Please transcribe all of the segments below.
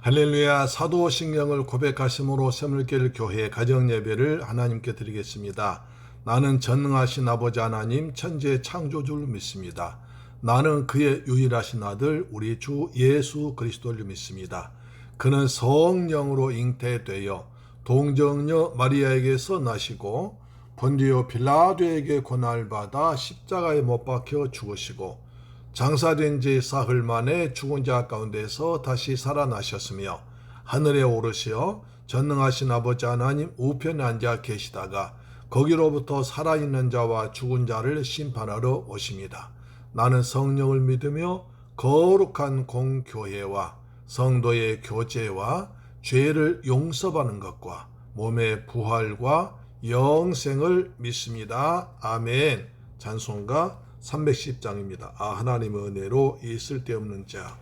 할렐루야. 사도신경을 고백하심으로 새물길 교회 가정예배를 하나님께 드리겠습니다. 나는 전능하신 아버지 하나님 천지의 창조주를 믿습니다. 나는 그의 유일하신 아들 우리 주 예수 그리스도를 믿습니다. 그는 성령으로 잉태되어 동정녀 마리아에게서 나시고 본디오 빌라도에게 고난받아 십자가에 못 박혀 죽으시고 장사된 지 사흘 만에 죽은 자 가운데서 다시 살아나셨으며 하늘에 오르시어 전능하신 아버지 하나님 우편에 앉아 계시다가 거기로부터 살아있는 자와 죽은 자를 심판하러 오십니다. 나는 성령을 믿으며 거룩한 공교회와 성도의 교제와 죄를 용서받는 것과 몸의 부활과 영생을 믿습니다. 아멘. 찬송가 310장입니다. 하나님의 은혜로 이 쓸데없는 자.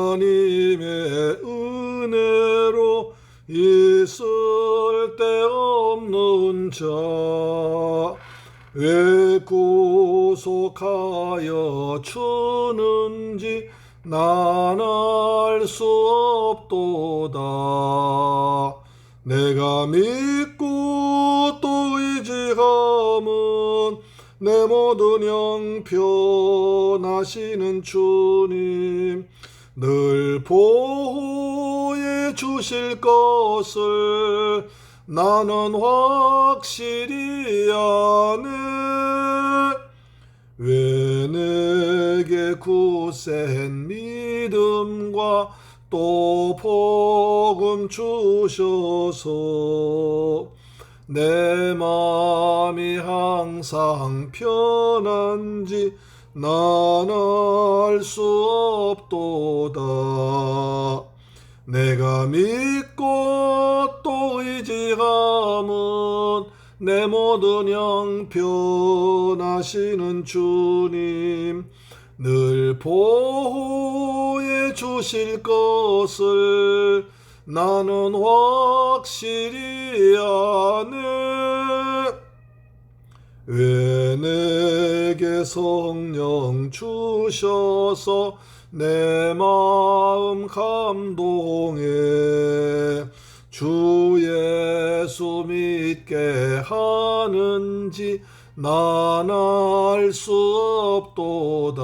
하나님의 은혜로 이 쓸데없는 자. 왜 구속하여 주는지 난 알 수 없도다. 내가 믿고 또 의지함은 내 모든 형편하시는 주님 늘 보호해 주실 것을 나는 확실히 아네. 왜 내게 굳센 믿음과 또 복음 주셔서 내 마음이 항상 편한지 난 알 수 없도다. 내가 믿고 또 의지함은 내 모든 형편하시는 주님 늘 보호해 주실 것을 나는 확실히 아네. 왜 내게 성령 주셔서 내 마음 감동해 주 예수 믿게 하는지 난 알 수 없도다.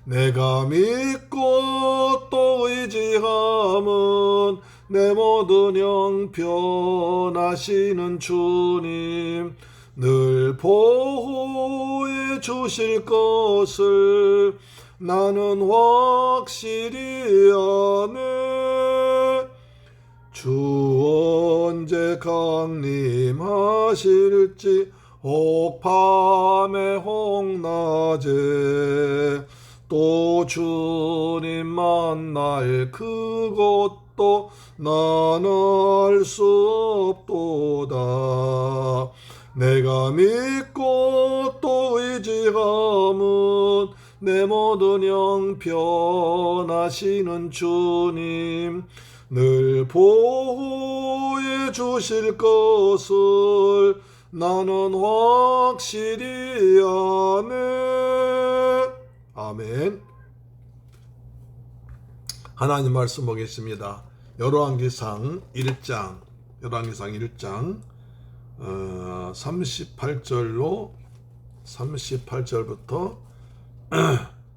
내가 믿고 또 의지함은 내 모든 형편하시는 주님 늘 보호해 주실 것을 나는 확실히 아네. 주 언제 강림하실지 혹 밤에 혹 낮에 또 주님 만날 그것도 난 알 수 없도다. 내가 믿고 또 의지함은 내 모든 형편하시는 주님 늘 보호해 주실 것을 나는 확실히 아네. 아멘. 하나님 말씀 보겠습니다. 열왕기상 1장 38절부터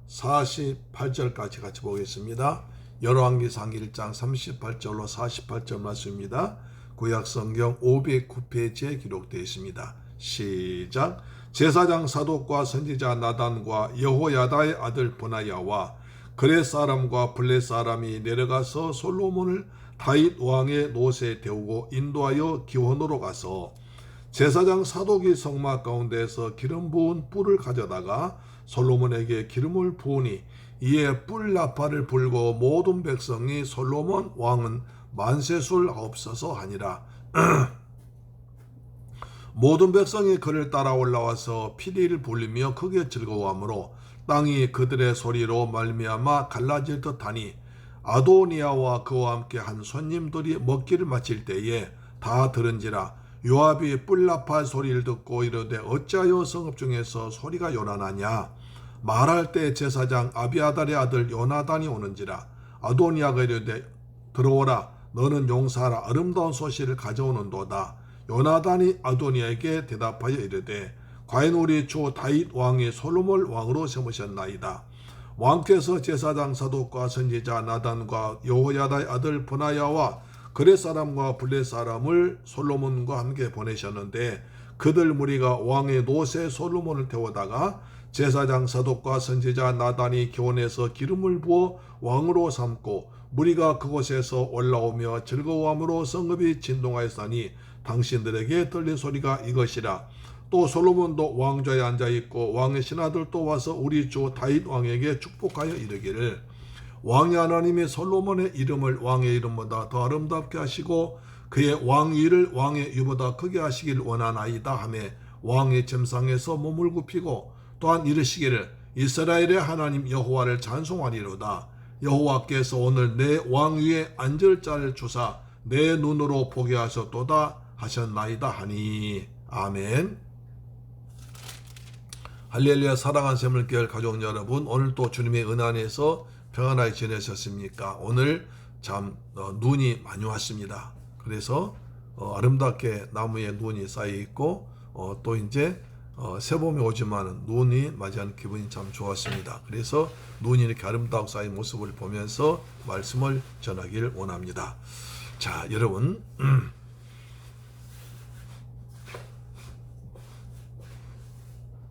48절까지 같이 보겠습니다. 열왕기상 1장 38절로 48절 말씀입니다. 구약성경 509페이지에 기록되어 있습니다. 시작. 제사장 사독과 선지자 나단과 여호야다의 아들 브나야와 그렛 사람과 블렛 사람이 내려가서 솔로몬을 다윗 왕의 노새에 태우고 인도하여 기혼으로 가서 제사장 사독이 성막 가운데에서 기름 부은 뿔을 가져다가 솔로몬에게 기름을 부으니 이에 뿔 나팔을 불고 모든 백성이 솔로몬 왕은 만세술 없어서 하니라. 모든 백성이 그를 따라 올라와서 피리를 불리며 크게 즐거워하므로 땅이 그들의 소리로 말미암아 갈라질 듯하니 아도니아와 그와 함께 한 손님들이 먹기를 마칠 때에 다 들은지라 요압이 뿔나팔 소리를 듣고 이르되 어찌하여 성읍 중에서 소리가 요란하냐. 말할 때 제사장 아비아달의 아들 요나단이 오는지라. 아도니아가 이르되 들어오라. 너는 용사라. 아름다운 소식을 가져오는도다. 요나단이 아도니아에게 대답하여 이르되 과연 우리 주 다윗 왕이 솔로몬 왕으로 세우셨나이다. 왕께서 제사장 사독과 선지자 나단과 여호야다의 아들 브나야와 그렛 사람과 블렛 사람을 솔로몬과 함께 보내셨는데 그들 무리가 왕의 노새 솔로몬을 태우다가 제사장 사독과 선지자 나단이 교원에서 기름을 부어 왕으로 삼고 무리가 그곳에서 올라오며 즐거워함으로 성읍이 진동하였으니 당신들에게 들린 소리가 이것이라. 또 솔로몬도 왕좌에 앉아있고 왕의 신하들도 와서 우리 주 다윗 왕에게 축복하여 이르기를 왕의 하나님이 솔로몬의 이름을 왕의 이름보다 더 아름답게 하시고 그의 왕위를 왕의 위보다 크게 하시길 원하나이다 하며 왕의 침상에서 몸을 굽히고 또한 이르시기를 이스라엘의 하나님 여호와를 찬송하리로다. 여호와께서 오늘 내 왕위에 앉을 자를 주사 내 눈으로 보게 하셨도다 하셨나이다 하니. 아멘. 할렐루야. 사랑하는 샘물교회 가족 여러분, 오늘 또 주님의 은혜 안에서 평안하게 지내셨습니까? 오늘 참 눈이 많이 왔습니다. 그래서 아름답게 나무에 눈이 쌓여 있고 또 이제 새봄이 오지만 눈이 맞이하는 기분이 참 좋았습니다. 그래서 눈이 이렇게 아름다고 쌓인 모습을 보면서 말씀을 전하기를 원합니다. 자, 여러분,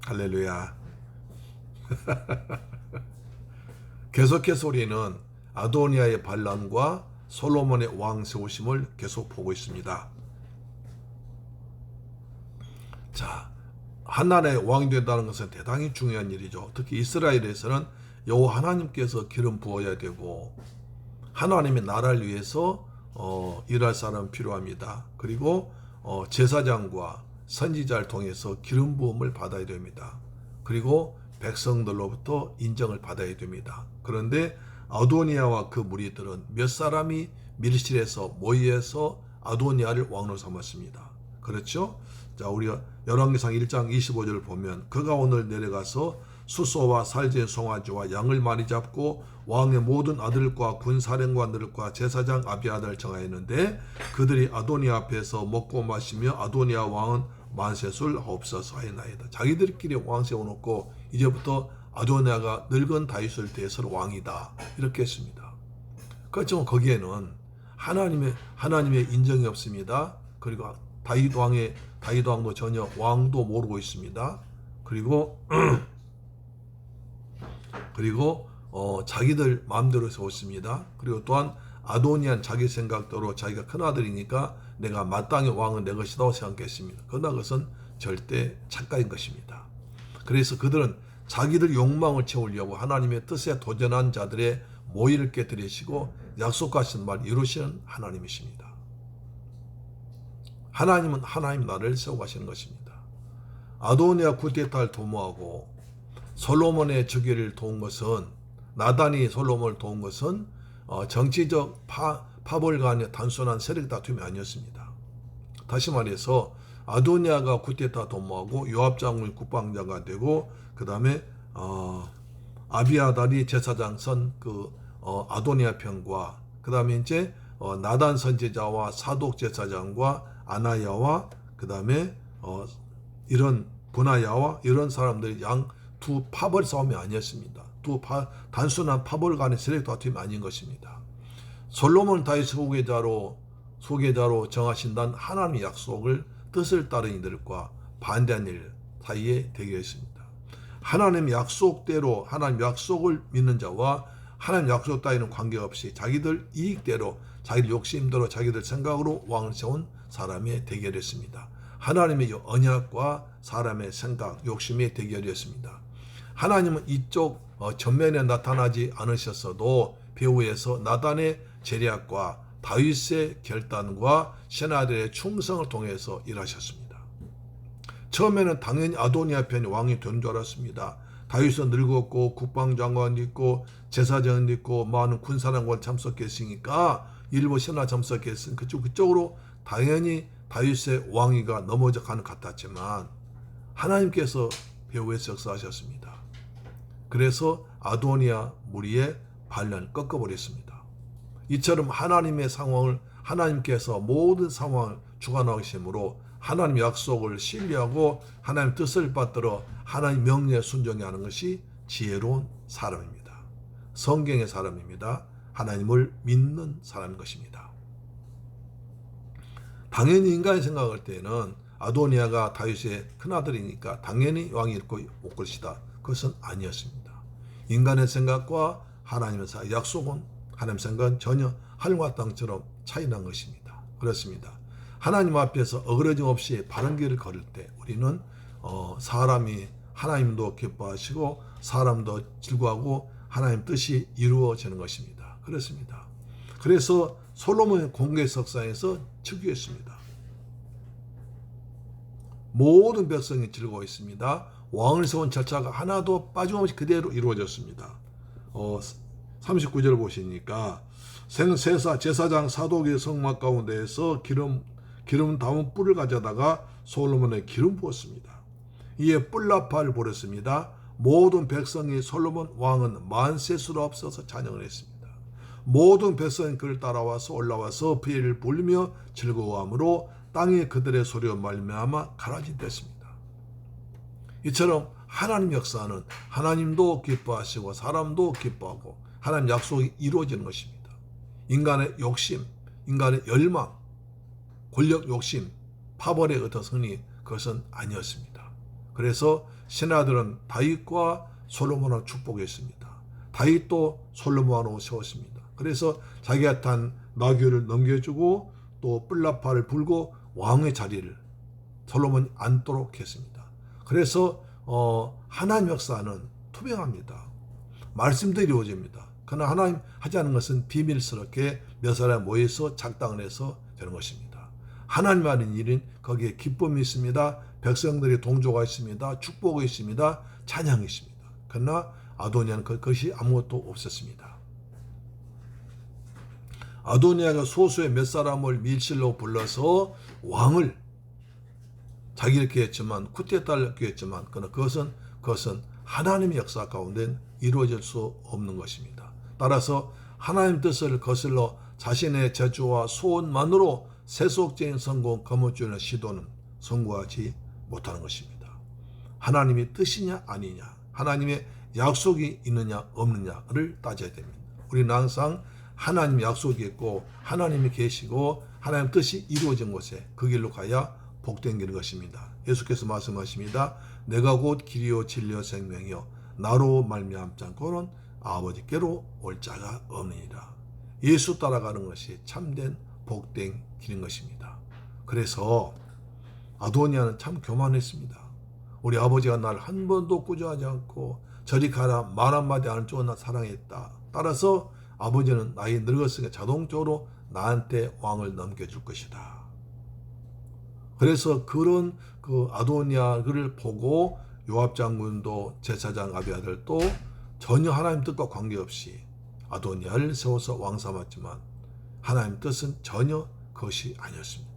할렐루야. 계속해서 우리는 아도니아의 반란과 솔로몬의 왕 세우심을 계속 보고 있습니다. 자, 한 나라의 왕이 된다는 것은 대단히 중요한 일이죠. 특히 이스라엘에서는 여호와 하나님께서 기름 부어야 되고 하나님의 나라를 위해서 일할 사람 필요합니다. 그리고 제사장과 선지자를 통해서 기름 부음을 받아야 됩니다. 그리고 백성들로부터 인정을 받아야 됩니다. 그런데 아도니아와 그 무리들은 몇 사람이 밀실에서 모여서 아도니아를 왕으로 삼았습니다. 그렇죠? 자, 우리가 열왕기상 1장 25절을 보면 그가 오늘 내려가서 수소와 살진 송아지와 양을 많이 잡고 왕의 모든 아들과 군사령관들과 제사장 아비아달을 정하였는데 그들이 아도니아 앞에서 먹고 마시며 아도니아 왕은 만세술 없어서 하였나이다. 자기들끼리 왕 세워놓고 이제부터 아도니아가 늙은 다윗을 대해서 왕이다 이렇게 했습니다. 그렇지만 거기에는 하나님의 인정이 없습니다. 그리고 다윗 왕도 전혀 왕도 모르고 있습니다. 그리고 자기들 마음대로 세웠습니다. 그리고 또한 아도니아는 자기 생각대로 자기가 큰아들이니까 내가 마땅히 왕은 내 것이라고 생각했습니다. 그러나 그것은 절대 착각인 것입니다. 그래서 그들은 자기들 욕망을 채우려고 하나님의 뜻에 도전한 자들의 모의를 깨뜨리시고 약속하신 말 이루시는 하나님이십니다. 하나님은 하나님 나라를 세워가시는 것입니다. 아도니아 쿠데타를 도모하고 솔로몬의 즉위를 도운 것은 나단이 솔로몬을 도운 것은 정치적 파벌 간의 단순한 세력 다툼이 아니었습니다. 다시 말해서 아도니아가 쿠데타 도모하고 요압 장군이 국방장가 되고 그 다음에 아비아달이 제사장 선 아도니아 편과 그 다음에 이제 나단 선지자와 사독 제사장과 아나야와 그 다음에 이런 브나야와 이런 사람들이 두 파벌 싸움이 아니었습니다. 단순한 파벌 간의 세력 다툼이 아닌 것입니다. 솔로몬 다윗 소개자로 정하신다는 하나님의 약속을 뜻을 따른 이들과 반대한 일 사이에 대결했습니다. 하나님 약속대로 하나님 약속을 믿는 자와 하나님 약속 따위는 관계없이 자기들 이익대로 자기들 욕심대로 자기들 생각으로 왕을 세운 사람의 대결이었습니다. 하나님의 언약과 사람의 생각, 욕심의 대결이었습니다. 하나님은 이쪽 전면에 나타나지 않으셨어도 배후에서 나단의 제략과 다윗의 결단과 신하들의 충성을 통해서 일하셨습니다. 처음에는 당연히 아도니아 편이 왕이 된 줄 알았습니다. 다윗은 늙었고 국방장관도 있고 제사장도 있고 많은 군사령관 참석했으니까 일부 신하 참석했으니까 그쪽으로 당연히 다윗의 왕위가 넘어져 가는 것 같았지만 하나님께서 배후에서 역사하셨습니다. 그래서 아도니아 무리의 반란을 꺾어버렸습니다. 이처럼 하나님의 상황을 하나님께서 모든 상황을 주관하심으로 하나님 약속을 신뢰하고 하나님 뜻을 받들어 하나님 명령에 순종하는 것이 지혜로운 사람입니다. 성경의 사람입니다. 하나님을 믿는 사람인 것입니다. 당연히 인간이 생각할 때는 아도니아가 다윗의 큰아들이니까 당연히 왕이 올 것이다. 그것은 아니었습니다. 인간의 생각과 하나님의 약속은 하나님 생각은 전혀 하늘과 땅처럼 차이난 것입니다. 그렇습니다. 하나님 앞에서 어그러짐 없이 바른 길을 걸을 때 우리는 사람이 하나님도 기뻐하시고 사람도 즐거워하고 하나님 뜻이 이루어지는 것입니다. 그렇습니다. 그래서 솔로몬의 공개석상에서 즉위했습니다. 모든 백성이 즐거워했습니다. 왕을 세운 절차가 하나도 빠짐없이 그대로 이루어졌습니다. 39절 보시니까 제사장 사독의 성막 가운데에서 기름 담은 뿔을 가져다가 솔로몬의 기름 부었습니다. 이에 뿔나팔을 부렸습니다. 모든 백성이 솔로몬 왕은 만세수로 앞서서 찬양을 했습니다. 모든 백성이 그를 따라와서 올라와서 비를 불며 즐거워함으로 땅이 그들의 소리로 말미암아 가라진댔습니다. 이처럼 하나님 역사는 하나님도 기뻐하시고 사람도 기뻐하고 하나님 약속이 이루어지는 것입니다. 인간의 욕심, 인간의 열망, 권력 욕심, 파벌의 어떤 승리 그것은 아니었습니다. 그래서 신하들은 다윗과 솔로몬을 축복했습니다. 다윗도 솔로몬을 세웠습니다. 그래서 자기가 탄 나귀를 넘겨주고 또 뿔나팔을 불고 왕의 자리를 솔로몬이 앉도록 했습니다. 그래서 하나님 역사는 투명합니다. 말씀도 이루어집니다. 그러나 하나님 하지 않은 것은 비밀스럽게 몇 사람 모여서 작당을 해서 되는 것입니다. 하나님 하는 일은 거기에 기쁨이 있습니다. 백성들이 동조가 있습니다. 축복이 있습니다. 찬양이 있습니다. 그러나 아도니아는 그것이 아무것도 없었습니다. 아도니아가 소수의 몇 사람을 밀실로 불러서 왕을 자기를 했지만 쿠데타를 했지만 그것은 하나님의 역사 가운데 이루어질 수 없는 것입니다. 따라서 하나님 뜻을 거슬러 자신의 재주와 소원만으로 세속적인 성공, 거머쥐는 시도는 성공하지 못하는 것입니다. 하나님의 뜻이냐 아니냐, 하나님의 약속이 있느냐 없느냐를 따져야 됩니다. 우리는 항상 하나님 약속이 있고 하나님이 계시고 하나님 뜻이 이루어진 곳에 그 길로 가야 복된 길인 것입니다. 예수께서 말씀하십니다. 내가 곧 길이요 진리요 생명이요 나로 말미암지 않고는 아버지께로 올 자가 없느니라. 예수 따라가는 것이 참된 복된 길인 것입니다. 그래서 아도니아는 참 교만했습니다. 우리 아버지가 날 한 번도 꾸짖지 않고 저리 가라 말 한마디 안 해주고 나 사랑했다. 따라서 아버지는 나이 늙었으니까 자동적으로 나한테 왕을 넘겨줄 것이다. 그래서 그런 아도니아를 보고 요압 장군도 제사장 아비아들도 전혀 하나님 뜻과 관계없이 아도니아를 세워서 왕 삼았지만 하나님 뜻은 전혀 그것이 아니었습니다.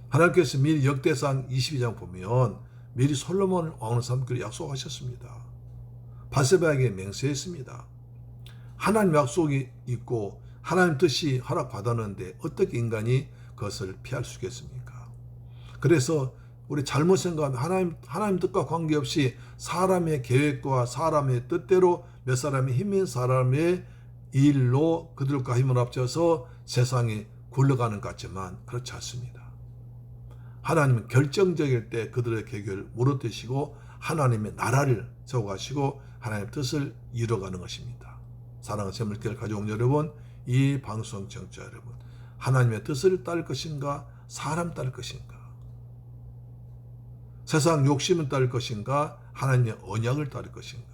하나님께서 미리 역대상 22장 보면 미리 솔로몬을 왕으로 삼기로 약속하셨습니다. 바세바에게 맹세했습니다. 하나님 약속이 있고 하나님 뜻이 허락받았는데 어떻게 인간이 그것을 피할 수 있겠습니까? 그래서 우리 잘못 생각하면 하나님 뜻과 관계없이 사람의 계획과 사람의 뜻대로 몇 사람이 힘인 사람의 일로 그들과 힘을 합쳐서 세상이 굴러가는 것 같지만 그렇지 않습니다. 하나님은 결정적일 때 그들의 계획을 물어뜯으시고 하나님의 나라를 세워가시고 하나님의 뜻을 이뤄가는 것입니다. 사랑하는 샘물교회 가족 여러분, 이 방송 청취자 여러분, 하나님의 뜻을 따를 것인가 사람 따를 것인가, 세상 욕심을 따를 것인가 하나님의 언약을 따를 것인가,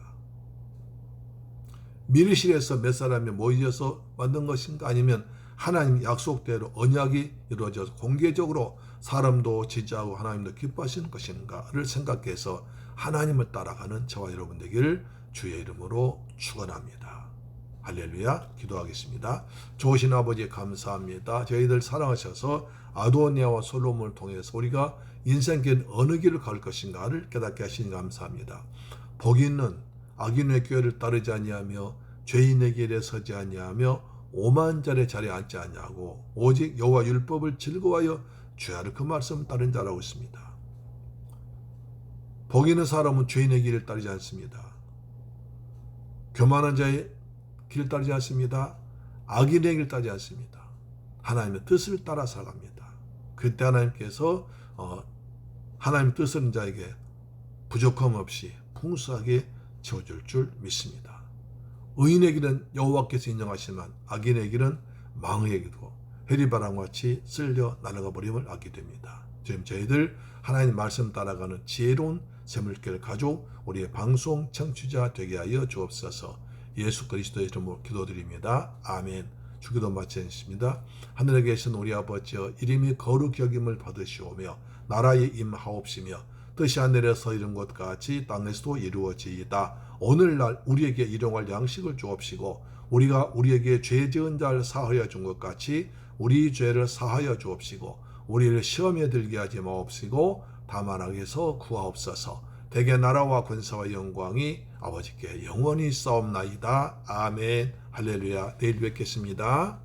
밀실에서 몇 사람이 모여서 만든 것인가 아니면 하나님 약속대로 언약이 이루어져서 공개적으로 사람도 지지하고 하나님도 기뻐하시는 것인가를 생각해서 하나님을 따라가는 저와 여러분 되기를 주의 이름으로 축원합니다. 할렐루야. 기도하겠습니다. 좋으신 아버지 감사합니다. 저희들 사랑하셔서 아도니아와 솔로몬을 통해서 우리가 인생길 어느 길을 갈 것인가를 깨닫게 하시니 감사합니다. 복이 있는 악인의 교회를 따르지 아니하며 죄인의 길에 서지 아니하며 오만자의 자리에 앉지 아니하고 오직 여호와 율법을 즐거워하여 주야를 그 말씀 따른 자라고 있습니다. 복 있는 사람은 죄인의 길을 따르지 않습니다. 교만한 자의 길을 따르지 않습니다. 악인의 길을 따르지 않습니다. 하나님의 뜻을 따라 살아갑니다. 그때 하나님께서 하나님의 뜻을 자에게 부족함 없이 풍성하게 채워줄 줄 믿습니다. 의인의 길은 여호와께서 인정하시지만 악인의 길은 망의 길이고 해리바람과 같이 쓸려 날아가 버림을 알게 됩니다. 지금 저희들 하나님 말씀 따라가는 지혜로운 샘물길 가족 우리의 방송 청취자 되게 하여 주옵소서. 예수 그리스도의 이름으로 기도드립니다. 아멘. 주기도 마치겠습니다. 하늘에 계신 우리 아버지여 이름이 거룩히 여김을 받으시오며 나라의 임하옵시며 뜻이 하늘에서 이룬 것 같이 땅에서도 이루어지이다. 오늘날 우리에게 일용할 양식을 주옵시고 우리가 우리에게 죄 지은 자를 사하여 준 것 같이 우리 죄를 사하여 주옵시고 우리를 시험에 들게 하지 마옵시고 다만 악에서 구하옵소서. 대개 나라와 권세와 영광이 아버지께 영원히 싸움나이다. 아멘. 할렐루야. 내일 뵙겠습니다.